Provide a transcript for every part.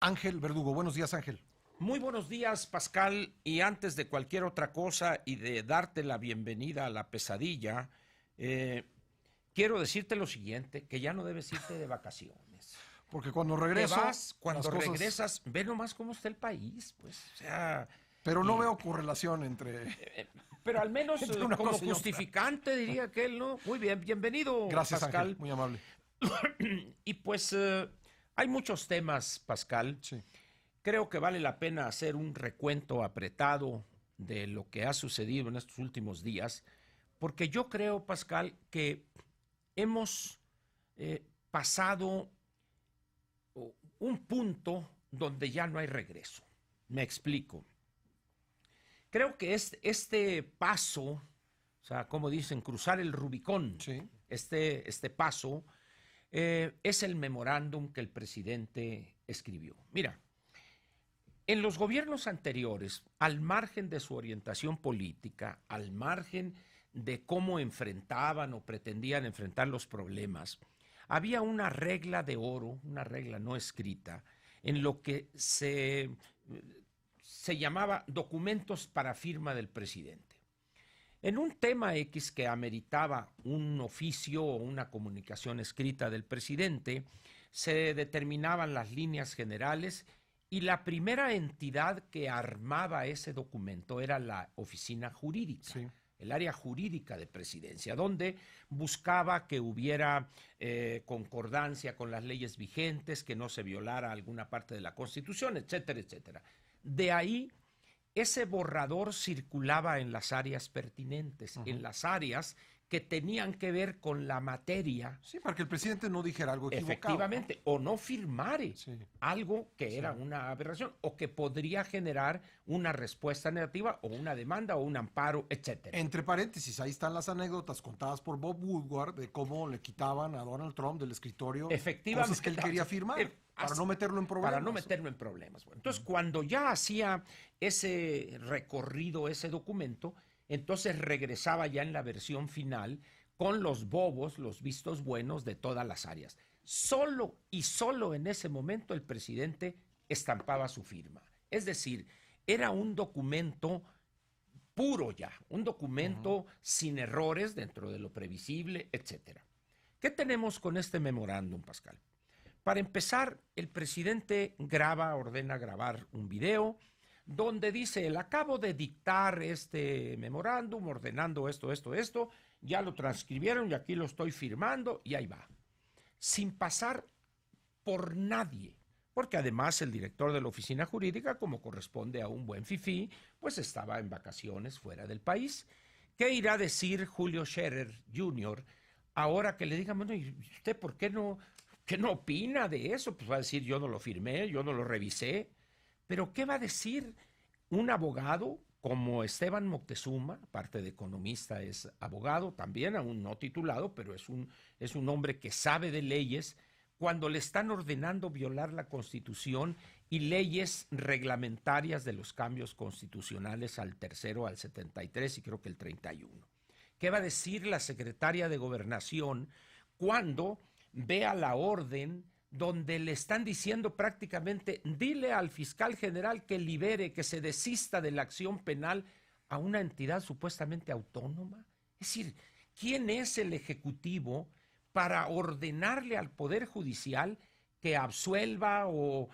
Ángel Verdugo. Buenos días, Ángel. Muy buenos días, Pascal, y antes de cualquier otra cosa y de darte la bienvenida a la pesadilla, quiero decirte lo siguiente, que ya no debes irte de vacaciones. Porque cuando Te regreso, vas, cuando las cosas... regresas, ve nomás cómo está el país, pues, o sea... Pero no y- veo correlación entre... pero al menos Entre una como cosa y otra. justificante diría aquel, ¿no? Muy bien, bienvenido, Gracias, Ángel. Pascal. Muy amable. Y pues hay muchos temas, Pascal. Sí. Creo que vale la pena hacer un recuento apretado de lo que ha sucedido en estos últimos días, porque yo creo, Pascal, que hemos pasado un punto donde ya no hay regreso. Me explico. Creo que este paso, o sea, como dicen, cruzar el Rubicón, Sí. este paso, es el memorándum que el presidente escribió. Mira, en los gobiernos anteriores, al margen de su orientación política, al margen de cómo enfrentaban o pretendían enfrentar los problemas, había una regla de oro, una regla no escrita, en lo que se llamaba documentos para firma del presidente. En un tema X que ameritaba un oficio o una comunicación escrita del presidente, se determinaban las líneas generales y la primera entidad que armaba ese documento era la oficina jurídica. Sí. El área jurídica de presidencia, donde buscaba que hubiera concordancia con las leyes vigentes, que no se violara alguna parte de la Constitución, etcétera, etcétera. De ahí ese borrador circulaba en las áreas pertinentes, en las áreas que tenían que ver con la materia, Sí, para que el presidente no dijera algo equivocado. efectivamente, o no firmare Sí. algo que era una aberración o que podría generar una respuesta negativa o una demanda o un amparo, etcétera. Entre paréntesis, ahí están las anécdotas contadas por Bob Woodward de cómo le quitaban a Donald Trump del escritorio Efectivamente. cosas que él quería firmar para no meterlo en problemas. Para no meterlo en problemas. Bueno, entonces, cuando ya hacía ese recorrido, ese documento, entonces regresaba ya en la versión final con los bobos, los vistos buenos de todas las áreas. Solo y solo en ese momento el presidente estampaba su firma. Es decir, era un documento puro ya, un documento sin errores dentro de lo previsible, etcétera. ¿Qué tenemos con este memorándum, Pascal? Para empezar, el presidente ordena grabar un video donde dice, el acabo de dictar este memorándum, ordenando esto, ya lo transcribieron y aquí lo estoy firmando y ahí va. Sin pasar por nadie, porque además el director de la oficina jurídica, como corresponde a un buen fifí, pues estaba en vacaciones fuera del país. ¿Qué irá a decir Julio Scherer Jr. ahora que le digan, bueno, ¿y usted por qué no opina de eso? Pues va a decir, yo no lo firmé, yo no lo revisé. Pero ¿qué va a decir un abogado como Esteban Moctezuma, aparte de economista, es abogado también, aún no titulado, pero es un hombre que sabe de leyes, cuando le están ordenando violar la Constitución y leyes reglamentarias de los cambios constitucionales al tercero, al 73 y creo que el 31? ¿Qué va a decir la secretaria de Gobernación cuando vea la orden donde le están diciendo prácticamente, dile al fiscal general que libere, que se desista de la acción penal a una entidad supuestamente autónoma? Es decir, ¿quién es el Ejecutivo para ordenarle al Poder Judicial que absuelva o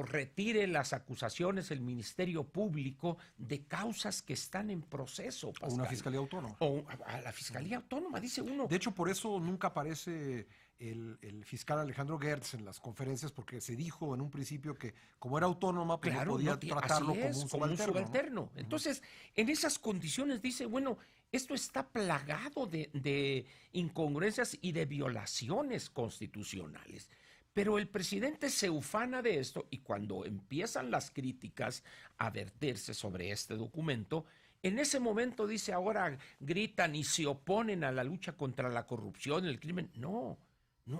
retire las acusaciones del Ministerio Público de causas que están en proceso, Pascal? O una fiscalía autónoma. O a la Fiscalía Autónoma, dice uno. De hecho, por eso nunca aparece el fiscal Alejandro Gertz en las conferencias, porque se dijo en un principio que como era autónoma, pues Claro, no podía no tratarlo así es, como un como un subalterno. ¿no? subalterno. Entonces, en esas condiciones dice, bueno, esto está plagado de incongruencias y de violaciones constitucionales. Pero el presidente se ufana de esto y cuando empiezan las críticas a verterse sobre este documento, en ese momento dice, ahora gritan y se oponen a la lucha contra la corrupción, el crimen. No,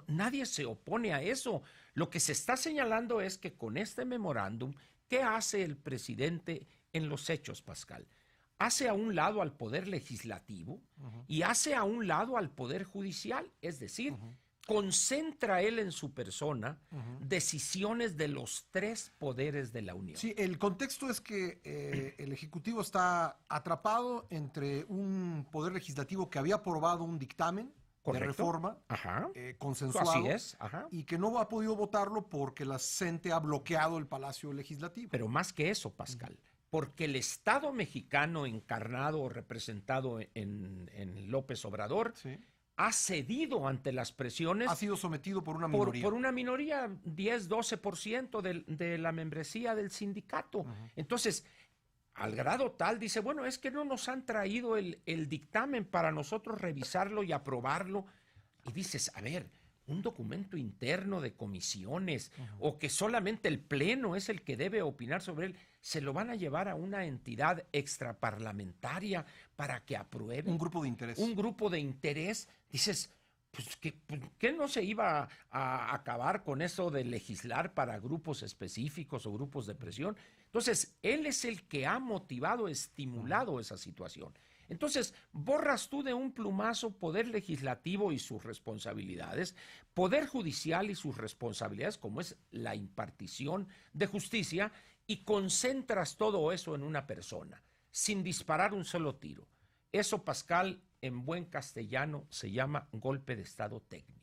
nadie se opone a eso. Lo que se está señalando es que con este memorándum, ¿qué hace el presidente en los hechos, Pascal? Hace a un lado al poder legislativo y hace a un lado al poder judicial, es decir, concentra él en su persona decisiones de los 3 poderes de la Unión. Sí, el contexto es que el Ejecutivo está atrapado entre un poder legislativo que había aprobado un dictamen de reforma consensuado. Así es. Y que no ha podido votarlo porque la CENTE ha bloqueado el Palacio Legislativo. Pero más que eso, Pascal, porque el Estado mexicano encarnado o representado en López Obrador ha cedido ante las presiones. Ha sido sometido por una minoría. Por una minoría, 10-12% de la membresía del sindicato. Entonces, al grado tal, dice, bueno, es que no nos han traído el dictamen para nosotros revisarlo y aprobarlo. Y dices, a ver, un documento interno de comisiones o que solamente el Pleno es el que debe opinar sobre él, se lo van a llevar a una entidad extraparlamentaria para que apruebe. Un grupo de interés. Un grupo de interés. Dices, pues ¿qué no se iba a acabar con eso de legislar para grupos específicos o grupos de presión? Entonces, él es el que ha motivado, estimulado esa situación. Entonces, borras tú de un plumazo poder legislativo y sus responsabilidades, poder judicial y sus responsabilidades, como es la impartición de justicia, y concentras todo eso en una persona, sin disparar un solo tiro. Eso, Pascal, en buen castellano se llama golpe de Estado técnico.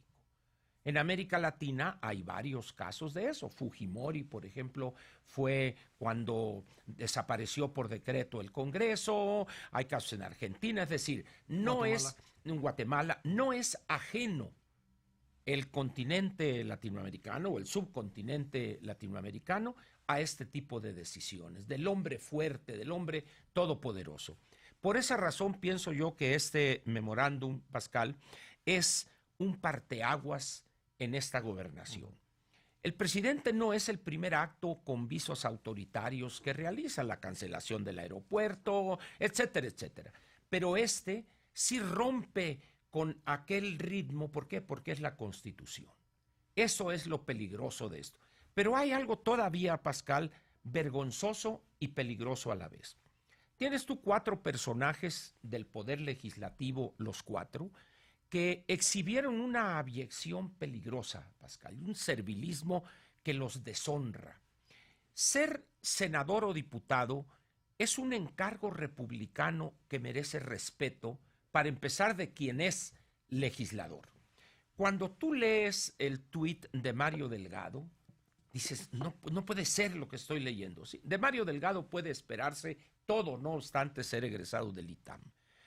En América Latina hay varios casos de eso. Fujimori, por ejemplo, fue cuando desapareció por decreto el Congreso. Hay casos en Argentina, es decir, en Guatemala, no es ajeno el continente latinoamericano o el subcontinente latinoamericano a este tipo de decisiones, del hombre fuerte, del hombre todopoderoso. Por esa razón pienso yo que este memorándum, Pascal, es un parteaguas en esta gobernación. El presidente no es el primer acto con visos autoritarios que realiza, la cancelación del aeropuerto, etcétera, etcétera. Pero este sí rompe con aquel ritmo. ¿Por qué? Porque es la Constitución. Eso es lo peligroso de esto. Pero hay algo todavía, Pascal, vergonzoso y peligroso a la vez. Tienes tú 4 personajes del Poder Legislativo, los 4, que exhibieron una abyección peligrosa, Pascal, un servilismo que los deshonra. Ser senador o diputado es un encargo republicano que merece respeto, para empezar, de quien es legislador. Cuando tú lees el tuit de Mario Delgado, dices, no puede ser lo que estoy leyendo. ¿Sí? De Mario Delgado puede esperarse todo, no obstante ser egresado del ITAM.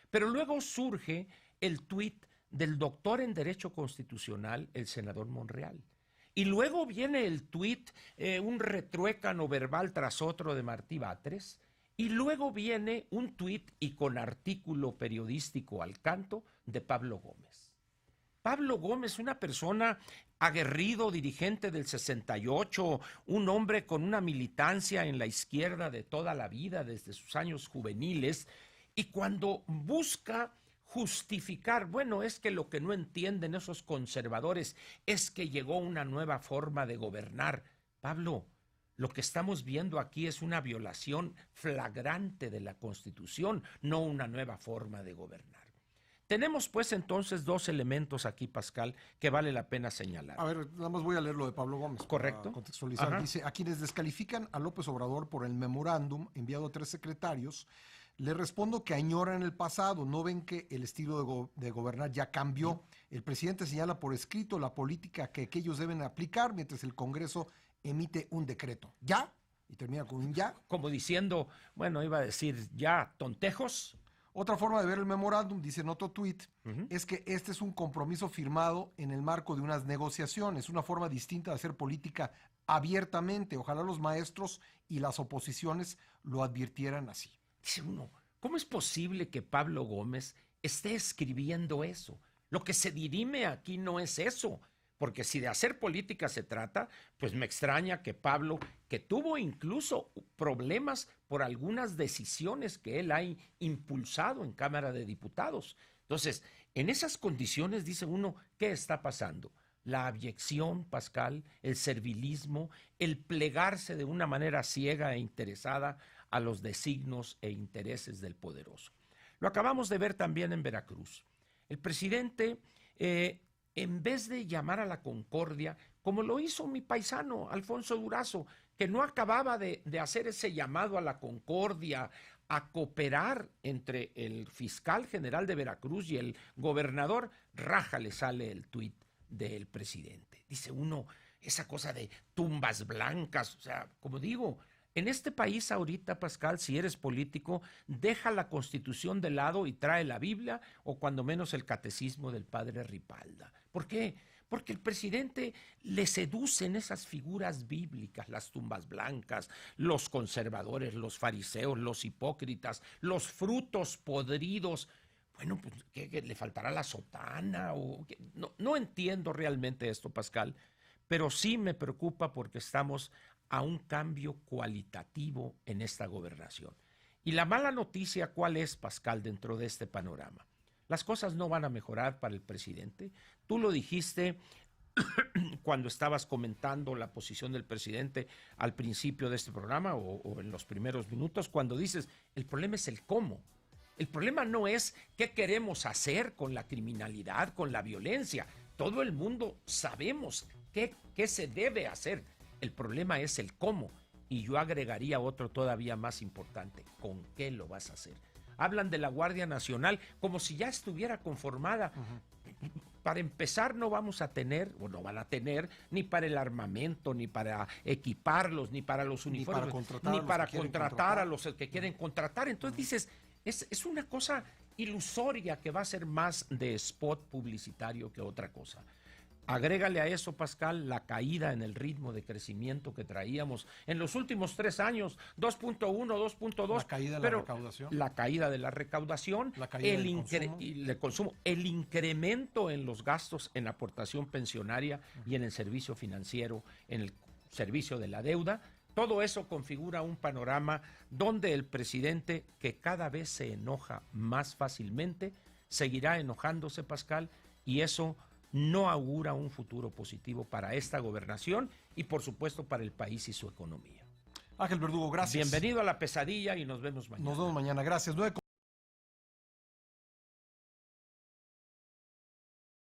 Pero luego surge el tuit del doctor en Derecho Constitucional, el senador Monreal. Y luego viene el tuit, un retruécano verbal tras otro de Martí Batres. Y luego viene un tuit y con artículo periodístico al canto de Pablo Gómez. Pablo Gómez, una persona aguerrido, dirigente del 68, un hombre con una militancia en la izquierda de toda la vida, desde sus años juveniles, y cuando busca justificar, bueno, es que lo que no entienden esos conservadores es que llegó una nueva forma de gobernar. Pablo, lo que estamos viendo aquí es una violación flagrante de la Constitución, no una nueva forma de gobernar. Tenemos pues entonces 2 elementos aquí, Pascal, que vale la pena señalar. A ver, nada más voy a leer lo de Pablo Gómez. Correcto. Para contextualizar. Dice, a quienes descalifican a López Obrador por el memorándum enviado a 3 secretarios, le respondo que añoran el pasado, no ven que el estilo de gobernar ya cambió. El presidente señala por escrito la política que ellos deben aplicar, mientras el Congreso emite un decreto. ¿Ya? Y termina con un ya. Como diciendo, bueno, iba a decir ya, tontejos. Otra forma de ver el memorándum, dice en otro tuit, es que este es un compromiso firmado en el marco de unas negociaciones, una forma distinta de hacer política abiertamente. Ojalá los maestros y las oposiciones lo advirtieran así. Dice uno, ¿cómo es posible que Pablo Gómez esté escribiendo eso? Lo que se dirime aquí no es eso. Porque si de hacer política se trata, pues me extraña que Pablo, que tuvo incluso problemas por algunas decisiones que él ha impulsado en Cámara de Diputados. Entonces, en esas condiciones dice uno, ¿qué está pasando? La abyección, Pascal, el servilismo, el plegarse de una manera ciega e interesada a los designios e intereses del poderoso. Lo acabamos de ver también en Veracruz. El presidente en vez de llamar a la concordia, como lo hizo mi paisano Alfonso Durazo, que no acababa de hacer ese llamado a la concordia, a cooperar entre el fiscal general de Veracruz y el gobernador, raja le sale el tuit del presidente. Dice uno, esa cosa de tumbas blancas, o sea, como digo, en este país ahorita, Pascal, si eres político, deja la Constitución de lado y trae la Biblia o cuando menos el catecismo del padre Ripalda. ¿Por qué? Porque el presidente le seducen esas figuras bíblicas, las tumbas blancas, los conservadores, los fariseos, los hipócritas, los frutos podridos. Bueno, pues, ¿qué le faltará la sotana? No entiendo realmente esto, Pascal, pero sí me preocupa porque estamos a un cambio cualitativo en esta gobernación. Y la mala noticia, ¿cuál es, Pascal, dentro de este panorama? Las cosas no van a mejorar para el presidente. Tú lo dijiste cuando estabas comentando la posición del presidente al principio de este programa o en los primeros minutos, cuando dices, el problema es el cómo. El problema no es qué queremos hacer con la criminalidad, con la violencia. Todo el mundo sabemos qué se debe hacer. El problema es el cómo, y yo agregaría otro todavía más importante, ¿con qué lo vas a hacer? Hablan de la Guardia Nacional como si ya estuviera conformada. Para empezar, no vamos a tener, o no van a tener, ni para el armamento, ni para equiparlos, ni para los uniformes, ni para contratar a los que quieren contratar. Entonces dices, es una cosa ilusoria que va a ser más de spot publicitario que otra cosa. Agrégale a eso, Pascal, la caída en el ritmo de crecimiento que traíamos en los últimos 3 años, 2.1, 2.2. La caída de la recaudación. La caída de la recaudación, la caída del consumo, el incremento en los gastos en aportación pensionaria y en el servicio financiero, en el servicio de la deuda. Todo eso configura un panorama donde el presidente, que cada vez se enoja más fácilmente, seguirá enojándose, Pascal, y eso no augura un futuro positivo para esta gobernación y, por supuesto, para el país y su economía. Ángel Verdugo, gracias. Bienvenido a la pesadilla y nos vemos mañana. Nos vemos mañana, gracias.